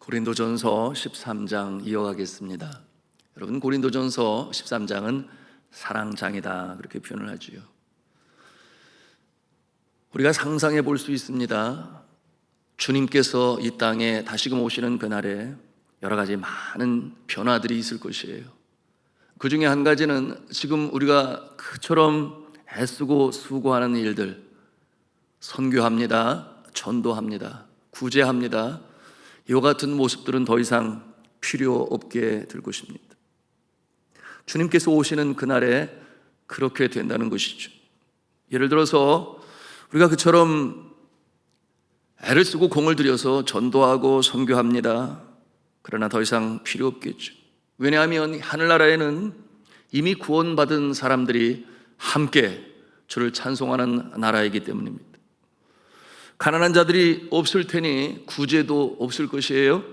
고린도전서 13장 이어가겠습니다. 여러분, 고린도전서 13장은 사랑장이다 그렇게 표현을 하지요. 우리가 상상해 볼 수 있습니다. 주님께서 이 땅에 다시금 오시는 그날에 여러 가지 많은 변화들이 있을 것이에요. 그 중에 한 가지는 지금 우리가 그처럼 애쓰고 수고하는 일들, 선교합니다, 전도합니다, 구제합니다, 이와 같은 모습들은 더 이상 필요 없게 될 것입니다. 주님께서 오시는 그날에 그렇게 된다는 것이죠. 예를 들어서 우리가 그처럼 애를 쓰고 공을 들여서 전도하고 선교합니다. 그러나 더 이상 필요 없겠죠. 왜냐하면 하늘나라에는 이미 구원받은 사람들이 함께 주를 찬송하는 나라이기 때문입니다. 가난한 자들이 없을 테니 구제도 없을 것이에요.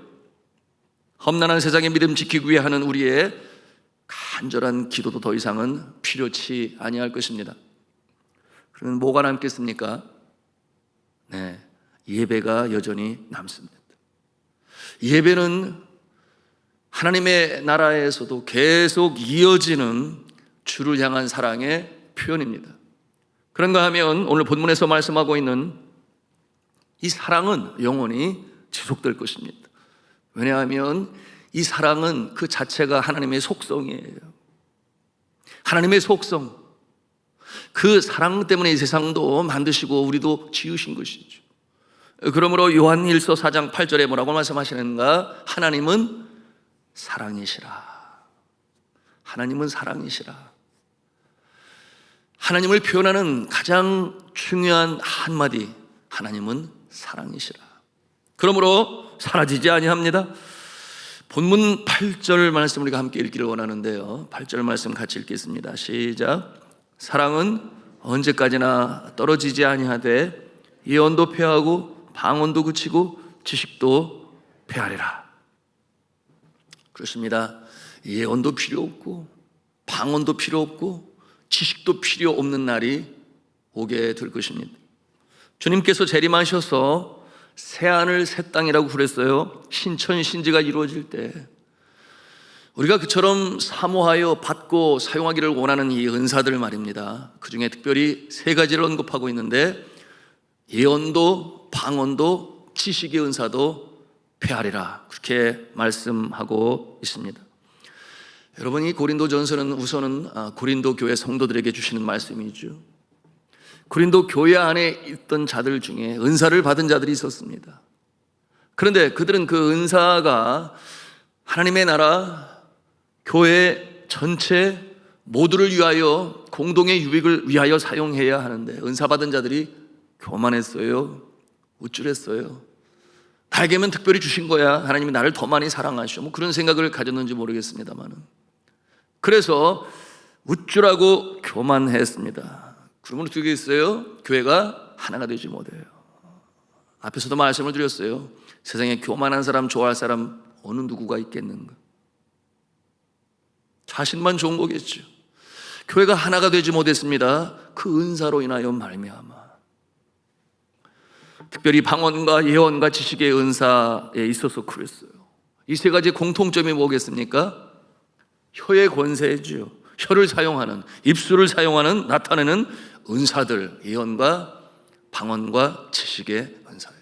험난한 세상의 믿음 지키기 위해 하는 우리의 간절한 기도도 더 이상은 필요치 아니할 것입니다. 그러면 뭐가 남겠습니까? 예배가 여전히 남습니다. 예배는 하나님의 나라에서도 계속 이어지는 주를 향한 사랑의 표현입니다. 그런가 하면 오늘 본문에서 말씀하고 있는 이 사랑은 영원히 지속될 것입니다. 왜냐하면 이 사랑은 그 자체가 하나님의 속성이에요. 하나님의 속성, 그 사랑 때문에 이 세상도 만드시고 우리도 지으신 것이죠. 그러므로 요한일서 4장 8절에 뭐라고 말씀하시는가? 하나님은 사랑이시라. 하나님은 사랑이시라. 하나님을 표현하는 가장 중요한 한마디, 하나님은 사랑이시라. 그러므로 사라지지 아니합니다. 본문 8절 말씀 우리가 함께 읽기를 원하는데요, 8절 말씀 같이 읽겠습니다. 시작. 사랑은 언제까지나 떨어지지 아니하되 예언도 패하고 방언도 그치고 지식도 패하리라. 그렇습니다. 예언도 필요 없고 방언도 필요 없고 지식도 필요 없는 날이 오게 될 것입니다. 주님께서 재림하셔서 새하늘 새 땅이라고 그랬어요. 신천신지가 이루어질 때 우리가 그처럼 사모하여 받고 사용하기를 원하는 이 은사들 말입니다. 그 중에 특별히 세 가지를 언급하고 있는데 예언도 방언도 지식의 은사도 패하리라 그렇게 말씀하고 있습니다. 여러분, 이 고린도전서는 우선은 고린도 교회 성도들에게 주시는 말씀이죠. 고린도 교회 안에 있던 자들 중에 은사를 받은 자들이 있었습니다. 그런데 그들은 그 은사가 하나님의 나라, 교회 전체 모두를 위하여 공동의 유익을 위하여 사용해야 하는데 은사 받은 자들이 교만했어요. 우쭐했어요. 나에게만 특별히 주신 거야. 하나님이 나를 더 많이 사랑하셔. 그런 생각을 가졌는지 모르겠습니다만 그래서 우쭐하고 교만했습니다. 그러면 어떻게 있어요? 교회가 하나가 되지 못해요. 앞에서도 말씀을 드렸어요. 세상에 교만한 사람, 좋아할 사람 어느 누구가 있겠는가? 자신만 좋은 거겠죠. 교회가 하나가 되지 못했습니다. 그 은사로 인하여 말미암아. 특별히 방언과 예언과 지식의 은사에 있어서 그랬어요. 이 세 가지 공통점이 뭐겠습니까? 혀의 권세죠. 혀를 사용하는, 입술을 사용하는, 나타내는 은사들, 예언과 방언과 지식의 은사예요.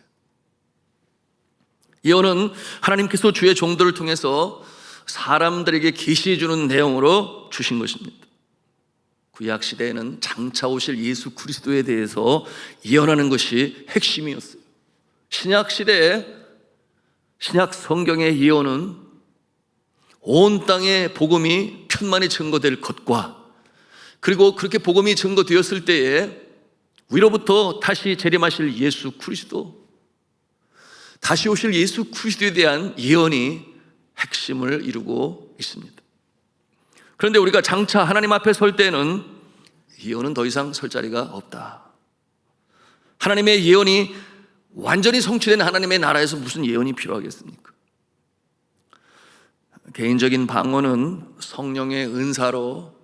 예언은 하나님께서 주의 종들을 통해서 사람들에게 계시해 주는 내용으로 주신 것입니다. 구약 시대에는 장차 오실 예수 그리스도에 대해서 예언하는 것이 핵심이었어요. 신약 시대에 신약 성경의 예언은 온 땅에 복음이 편만히 증거될 것과 그리고 그렇게 복음이 증거되었을 때에 위로부터 다시 재림하실 예수 그리스도, 다시 오실 예수 그리스도에 대한 예언이 핵심을 이루고 있습니다. 그런데 우리가 장차 하나님 앞에 설 때는 예언은 더 이상 설 자리가 없다. 하나님의 예언이 완전히 성취된 하나님의 나라에서 무슨 예언이 필요하겠습니까? 개인적인 방언은 성령의 은사로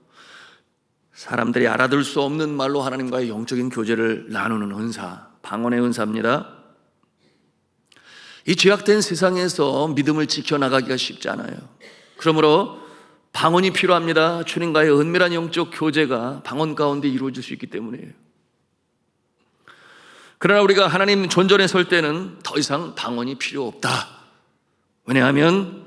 사람들이 알아들 수 없는 말로 하나님과의 영적인 교제를 나누는 은사, 방언의 은사입니다. 이 죄악된 세상에서 믿음을 지켜나가기가 쉽지 않아요. 그러므로 방언이 필요합니다. 주님과의 은밀한 영적 교제가 방언 가운데 이루어질 수 있기 때문이에요. 그러나 우리가 하나님 존전에 설 때는 더 이상 방언이 필요 없다. 왜냐하면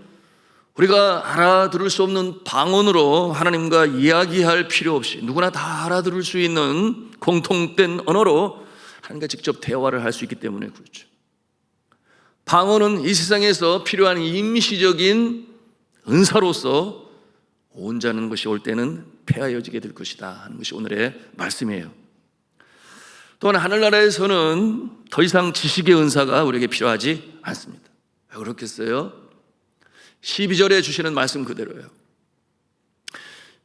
우리가 알아들을 수 없는 방언으로 하나님과 이야기할 필요 없이 누구나 다 알아들을 수 있는 공통된 언어로 하나님과 직접 대화를 할 수 있기 때문에 그렇죠. 방언은 이 세상에서 필요한 임시적인 은사로서 온전한 것이 올 때는 폐하여지게 될 것이다 하는 것이 오늘의 말씀이에요. 또한 하늘나라에서는 더 이상 지식의 은사가 우리에게 필요하지 않습니다. 왜 그렇겠어요? 12절에 주시는 말씀 그대로예요.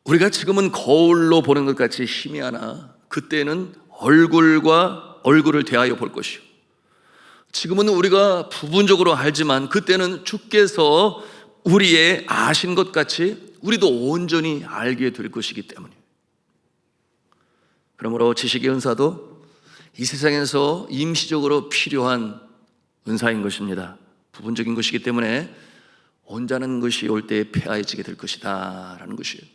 우리가 지금은 거울로 보는 것 같이 희미하나 그때는 얼굴과 얼굴을 대하여 볼 것이요. 지금은 우리가 부분적으로 알지만 그때는 주께서 우리의 아신 것 같이 우리도 온전히 알게 될 것이기 때문이에요. 그러므로 지식의 은사도 이 세상에서 임시적으로 필요한 은사인 것입니다. 부분적인 것이기 때문에 온전한 것이 올 때 폐하해지게 될 것이다 라는 것이에요.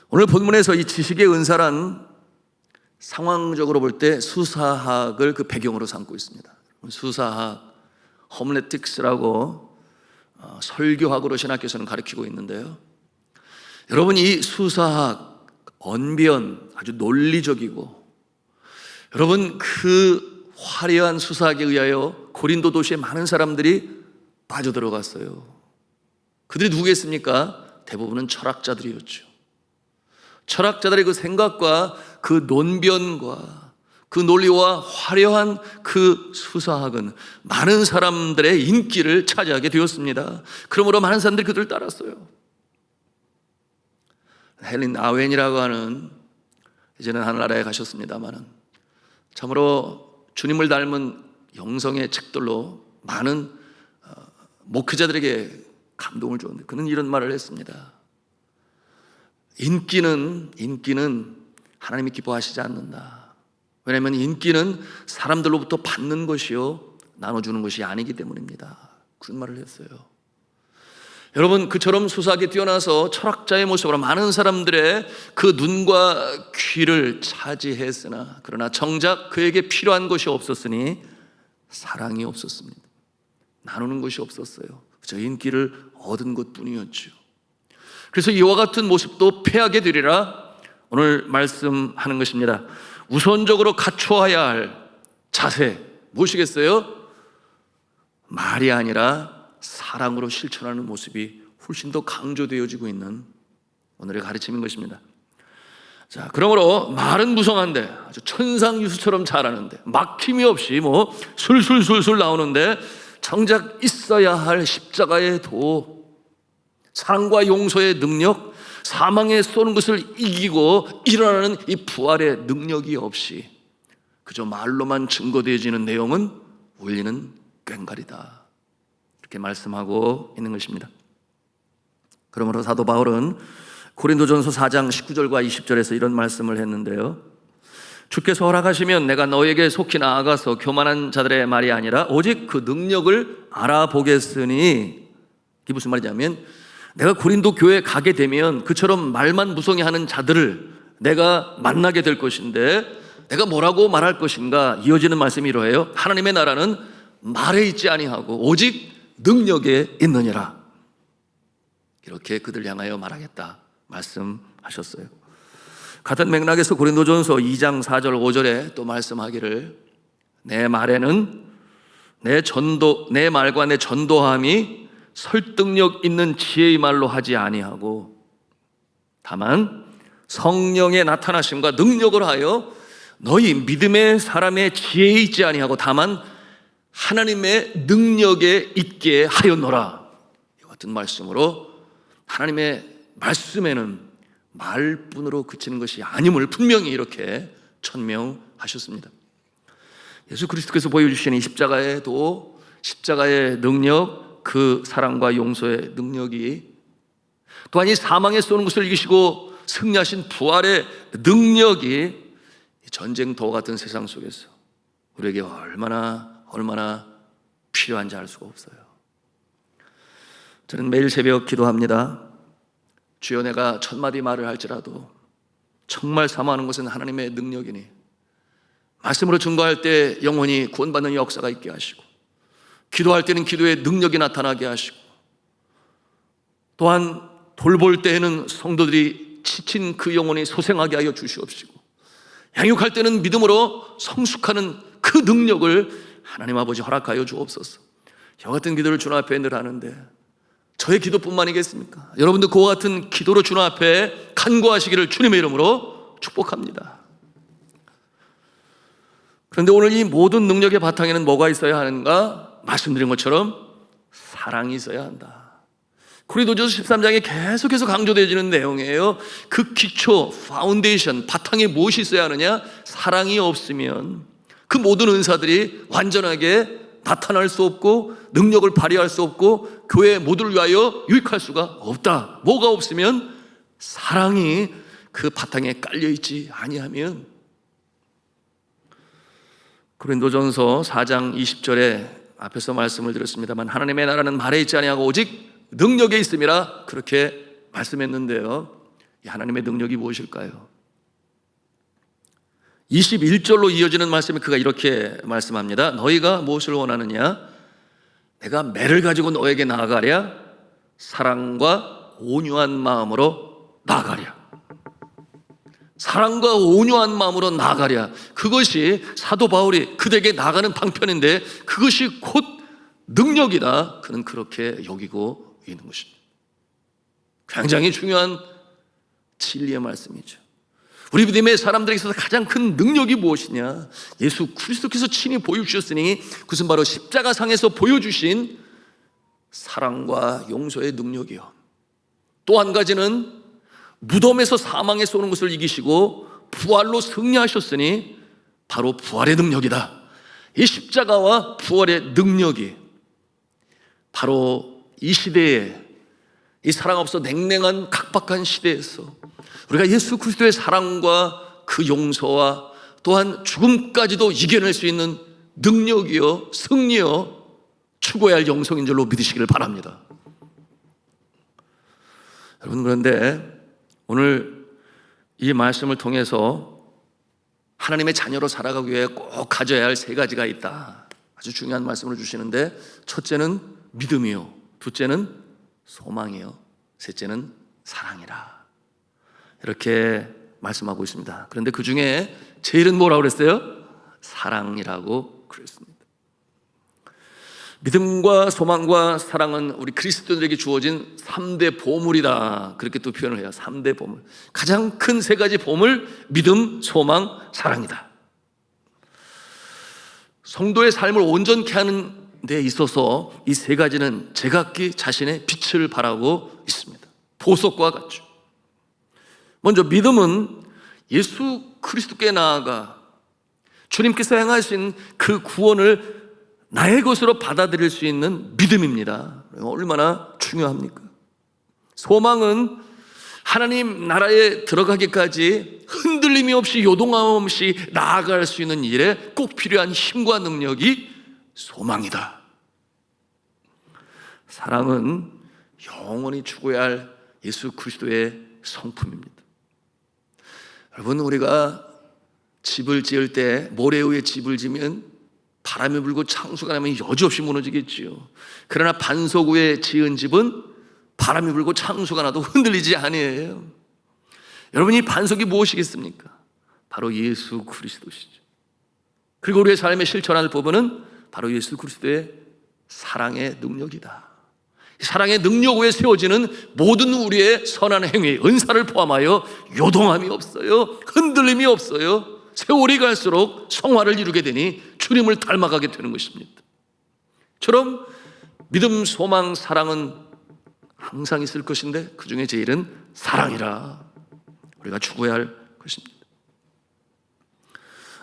오늘 본문에서 이 지식의 은사란 상황적으로 볼 때 수사학을 그 배경으로 삼고 있습니다. 수사학, 홈레틱스라고 설교학으로 신학교에서는 가르치고 있는데요. 여러분, 이 수사학, 언변 아주 논리적이고, 여러분 그 화려한 수사학에 의하여 고린도 도시에 많은 사람들이 빠져들어갔어요. 그들이 누구겠습니까? 대부분은 철학자들이었죠. 철학자들의 그 생각과 그 논변과 그 논리와 화려한 그 수사학은 많은 사람들의 인기를 차지하게 되었습니다. 그러므로 많은 사람들이 그들을 따랐어요. 헬린 아웬이라고 하는, 이제는 하늘나라에 가셨습니다마는 참으로 주님을 닮은 영성의 책들로 많은 목회자들에게 감동을 줬는데 그는 이런 말을 했습니다. 인기는 하나님이 기뻐하시지 않는다. 왜냐하면 인기는 사람들로부터 받는 것이요 나눠주는 것이 아니기 때문입니다. 그런 말을 했어요. 여러분, 그처럼 수사하게 뛰어나서 철학자의 모습으로 많은 사람들의 그 눈과 귀를 차지했으나 그러나 정작 그에게 필요한 것이 없었으니 사랑이 없었습니다. 나누는 것이 없었어요. 저 인기를 얻은 것뿐이었죠. 그래서 이와 같은 모습도 패하게 되리라 오늘 말씀하는 것입니다. 우선적으로 갖춰야 할 자세 무엇이겠어요? 말이 아니라 사랑으로 실천하는 모습이 훨씬 더 강조되어지고 있는 오늘의 가르침인 것입니다. 자, 그러므로 말은 무성한데 아주 천상유수처럼 잘하는데 막힘이 없이 술술술술 나오는데 정작 있어야 할 십자가의 도, 사랑과 용서의 능력, 사망에 쏘는 것을 이기고 일어나는 이 부활의 능력이 없이 그저 말로만 증거되어지는 내용은 울리는 꽹과리다, 이렇게 말씀하고 있는 것입니다. 그러므로 사도 바울은 고린도전서 4장 19절과 20절에서 이런 말씀을 했는데요. 주께서 허락하시면 내가 너에게 속히 나아가서 교만한 자들의 말이 아니라 오직 그 능력을 알아보겠으니, 이게 무슨 말이냐면 내가 고린도 교회에 가게 되면 그처럼 말만 무성히 하는 자들을 내가 만나게 될 것인데 내가 뭐라고 말할 것인가? 이어지는 말씀이 이러해요. 하나님의 나라는 말에 있지 아니하고 오직 능력에 있느니라. 이렇게 그들 향하여 말하겠다 말씀하셨어요. 같은 맥락에서 고린도전서 2장 4절 5절에 또 말씀하기를 내 말에는 내 말과 내 전도함이 설득력 있는 지혜의 말로 하지 아니하고 다만 성령의 나타나심과 능력을 하여 너희 믿음의 사람의 지혜에 있지 아니하고 다만 하나님의 능력에 있게 하였노라. 이 같은 말씀으로 하나님의 말씀에는 말뿐으로 그치는 것이 아님을 분명히 이렇게 천명하셨습니다. 예수 그리스도께서 보여주신 이 십자가의 도, 십자가의 능력, 그 사랑과 용서의 능력이 또한 이 사망에 쏘는 것을 이기시고 승리하신 부활의 능력이 전쟁터와 같은 세상 속에서 우리에게 얼마나 필요한지 알 수가 없어요. 저는 매일 새벽 기도합니다. 주여, 내가 천마디 말을 할지라도 정말 사모하는 것은 하나님의 능력이니 말씀으로 증거할 때 영혼이 구원받는 역사가 있게 하시고, 기도할 때는 기도의 능력이 나타나게 하시고, 또한 돌볼 때에는 성도들이 지친 그 영혼이 소생하게 하여 주시옵시고, 양육할 때는 믿음으로 성숙하는 그 능력을 하나님 아버지 허락하여 주옵소서. 이와 같은 기도를 주님 앞에 늘 하는데 저의 기도뿐만이겠습니까? 여러분도 그와 같은 기도로 주님 앞에 간구하시기를 주님의 이름으로 축복합니다. 그런데 오늘 이 모든 능력의 바탕에는 뭐가 있어야 하는가? 말씀드린 것처럼 사랑이 있어야 한다. 고린도전서 13장에 계속해서 강조되어지는 내용이에요. 그 기초, 파운데이션, 바탕에 무엇이 있어야 하느냐? 사랑이 없으면 그 모든 은사들이 완전하게 나타날 수 없고 능력을 발휘할 수 없고 교회 모두를 위하여 유익할 수가 없다. 뭐가 없으면? 사랑이 그 바탕에 깔려있지 아니하면. 고린도전서 4장 20절에 앞에서 말씀을 드렸습니다만, 하나님의 나라는 말에 있지 아니하고 오직 능력에 있음이라 그렇게 말씀했는데요, 이 하나님의 능력이 무엇일까요? 21절로 이어지는 말씀에 그가 이렇게 말씀합니다. 너희가 무엇을 원하느냐? 내가 매를 가지고 너에게 나아가랴? 사랑과 온유한 마음으로 나아가랴. 사랑과 온유한 마음으로 나아가랴. 그것이 사도 바울이 그들에게 나가는 방편인데 그것이 곧 능력이다. 그는 그렇게 여기고 있는 것입니다. 굉장히 중요한 진리의 말씀이죠. 우리 믿음의 사람들에게 있어서 가장 큰 능력이 무엇이냐? 예수 그리스도께서 친히 보여주셨으니 그것은 바로 십자가상에서 보여주신 사랑과 용서의 능력이요, 또 한 가지는 무덤에서 사망에서 오는 것을 이기시고 부활로 승리하셨으니 바로 부활의 능력이다. 이 십자가와 부활의 능력이 바로 이 시대에, 이 사랑 없어 냉랭한 각박한 시대에서 우리가 예수 그리스도의 사랑과 그 용서와 또한 죽음까지도 이겨낼 수 있는 능력이요, 승리요, 추구해야 할 영성인 줄로 믿으시기를 바랍니다. 여러분, 그런데 오늘 이 말씀을 통해서 하나님의 자녀로 살아가기 위해 꼭 가져야 할 세 가지가 있다. 아주 중요한 말씀을 주시는데, 첫째는 믿음이요, 둘째는 소망이요, 셋째는 사랑이라, 이렇게 말씀하고 있습니다. 그런데 그 중에 제일은 뭐라고 그랬어요? 사랑이라고 그랬습니다. 믿음과 소망과 사랑은 우리 그리스도인들에게 주어진 3대 보물이다, 그렇게 또 표현을 해요. 3대 보물, 가장 큰 세 가지 보물, 믿음, 소망, 사랑이다. 성도의 삶을 온전케 하는 데 있어서 이 세 가지는 제각기 자신의 빛을 발하고 있습니다. 보석과 같죠. 먼저 믿음은 예수 그리스도께 나아가 주님께서 행하신 그 구원을 나의 것으로 받아들일 수 있는 믿음입니다. 얼마나 중요합니까? 소망은 하나님 나라에 들어가기까지 흔들림이 없이 요동함 없이 나아갈 수 있는 일에 꼭 필요한 힘과 능력이 소망이다. 사랑은 영원히 추구해야 할 예수 그리스도의 성품입니다. 여러분, 우리가 집을 지을 때 모래 위에 집을 지면 바람이 불고 창수가 나면 여지없이 무너지겠지요. 그러나 반석 위에 지은 집은 바람이 불고 창수가 나도 흔들리지 아니에요. 여러분, 이 반석이 무엇이겠습니까? 바로 예수 그리스도시죠. 그리고 우리의 삶에 실천할 부분은 바로 예수 그리스도의 사랑의 능력이다. 사랑의 능력 위에 세워지는 모든 우리의 선한 행위, 은사를 포함하여 요동함이 없어요, 흔들림이 없어요. 세월이 갈수록 성화를 이루게 되니 주님을 닮아가게 되는 것입니다. 처럼 믿음, 소망, 사랑은 항상 있을 것인데 그 중에 제일은 사랑이라 우리가 추구해야 할 것입니다.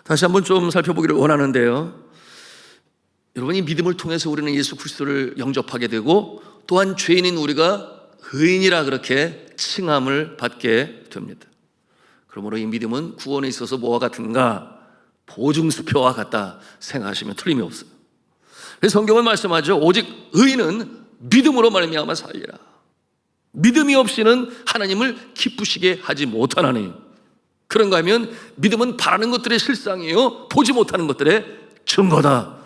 다시 한번 좀 살펴보기를 원하는데요, 여러분이 믿음을 통해서 우리는 예수 그리스도를 영접하게 되고 또한 죄인인 우리가 의인이라 그렇게 칭함을 받게 됩니다. 그러므로 이 믿음은 구원에 있어서 뭐와 같은가? 보증수표와 같다 생각하시면 틀림이 없어요. 그래서 성경은 말씀하죠. 오직 의인은 믿음으로 말미암아 살리라. 믿음이 없이는 하나님을 기쁘시게 하지 못하나니. 그런가 하면 믿음은 바라는 것들의 실상이에요, 보지 못하는 것들의 증거다.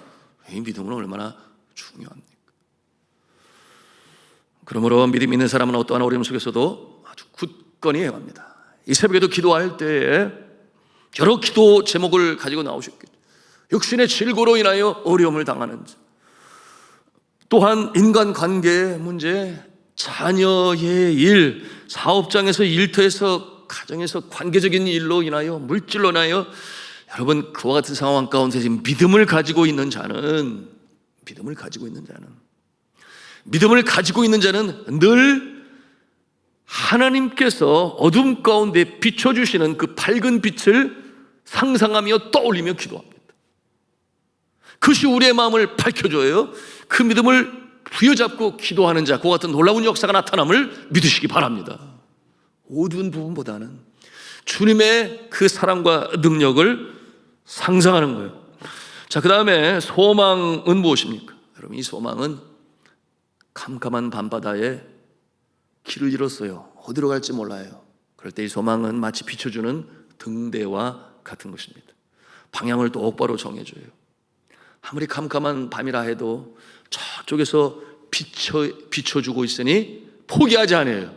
이 믿음은 얼마나 중요합니까? 그러므로 믿음 있는 사람은 어떠한 어려움 속에서도 아주 굳건히 해갑니다. 이 새벽에도 기도할 때에 여러 기도 제목을 가지고 나오셨겠죠. 육신의 질고로 인하여 어려움을 당하는 자, 또한 인간관계의 문제, 자녀의 일, 사업장에서 일터에서 가정에서 관계적인 일로 인하여, 물질로 인하여, 여러분 그와 같은 상황 가운데 지금 믿음을 가지고 있는 자는 늘 하나님께서 어둠 가운데 비춰주시는 그 밝은 빛을 상상하며 떠올리며 기도합니다. 그것이 우리의 마음을 밝혀줘요. 그 믿음을 부여잡고 기도하는 자, 그와 같은 놀라운 역사가 나타남을 믿으시기 바랍니다. 어두운 부분보다는 주님의 그 사랑과 능력을 상상하는 거예요. 자, 그 다음에 소망은 무엇입니까? 여러분, 이 소망은 캄캄한 밤바다에 길을 잃었어요. 어디로 갈지 몰라요. 그럴 때 이 소망은 마치 비춰주는 등대와 같은 것입니다. 방향을 똑바로 정해줘요. 아무리 캄캄한 밤이라 해도 저쪽에서 비춰주고 있으니 포기하지 않아요.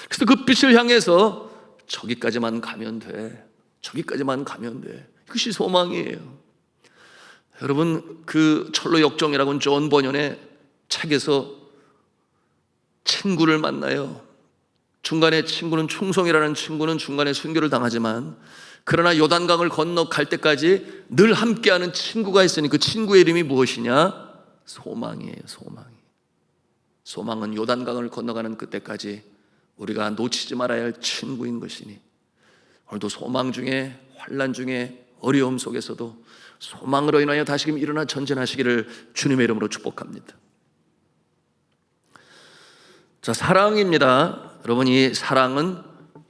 그래서 그 빛을 향해서 저기까지만 가면 돼. 그것이 소망이에요. 여러분, 그 철로 역정이라고 존 버년의 책에서 친구를 만나요. 중간에 친구는 충성이라는 친구는 중간에 순교를 당하지만, 그러나 요단강을 건너갈 때까지 늘 함께하는 친구가 있으니 그 친구의 이름이 무엇이냐? 소망이에요. 소망은 요단강을 건너가는 그때까지 우리가 놓치지 말아야 할 친구인 것이니, 오늘도 소망 중에, 환난 중에, 어려움 속에서도 소망으로 인하여 다시금 일어나 전진하시기를 주님의 이름으로 축복합니다. 자, 사랑입니다. 여러분, 이 사랑은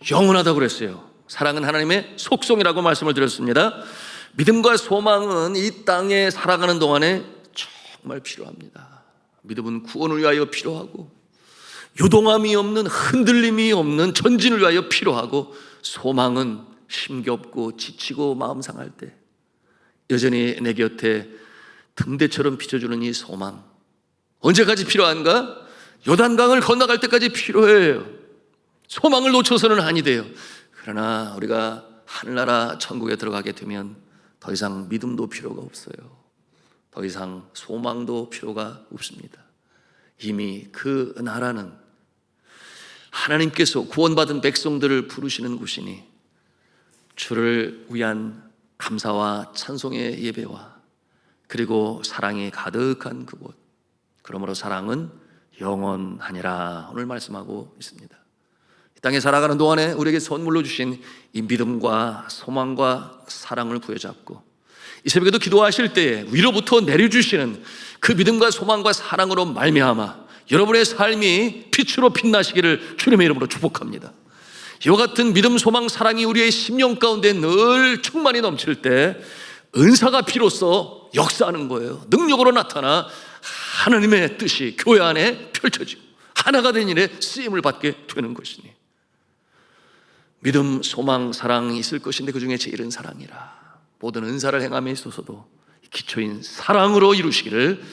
영원하다고 그랬어요. 사랑은 하나님의 속성이라고 말씀을 드렸습니다. 믿음과 소망은 이 땅에 살아가는 동안에 정말 필요합니다. 믿음은 구원을 위하여 필요하고, 요동함이 없는, 흔들림이 없는 전진을 위하여 필요하고, 소망은 힘겹고 지치고 마음 상할 때 여전히 내 곁에 등대처럼 비춰주는 이 소망, 언제까지 필요한가? 요단강을 건너갈 때까지 필요해요. 소망을 놓쳐서는 아니 돼요. 그러나 우리가 하늘나라 천국에 들어가게 되면 더 이상 믿음도 필요가 없어요. 더 이상 소망도 필요가 없습니다. 이미 그 나라는 하나님께서 구원받은 백성들을 부르시는 곳이니, 주를 위한 감사와 찬송의 예배와 그리고 사랑이 가득한 그곳, 그러므로 사랑은 영원하니라 오늘 말씀하고 있습니다. 이 땅에 살아가는 동안에 우리에게 선물로 주신 이 믿음과 소망과 사랑을 부여잡고, 이 새벽에도 기도하실 때에 위로부터 내려주시는 그 믿음과 소망과 사랑으로 말미암아 여러분의 삶이 빛으로 빛나시기를 주님의 이름으로 축복합니다. 이와 같은 믿음, 소망, 사랑이 우리의 심령 가운데 늘 충만히 넘칠 때 은사가 비로소 역사하는 거예요. 능력으로 나타나 하나님의 뜻이 교회 안에 펼쳐지고 하나가 된 일에 쓰임을 받게 되는 것이니, 믿음, 소망, 사랑이 있을 것인데 그 중에 제일은 사랑이라. 모든 은사를 행함에 있어서도 기초인 사랑으로 이루시기를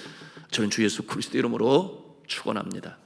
저는 주 예수 그리스도 이름으로 축원합니다.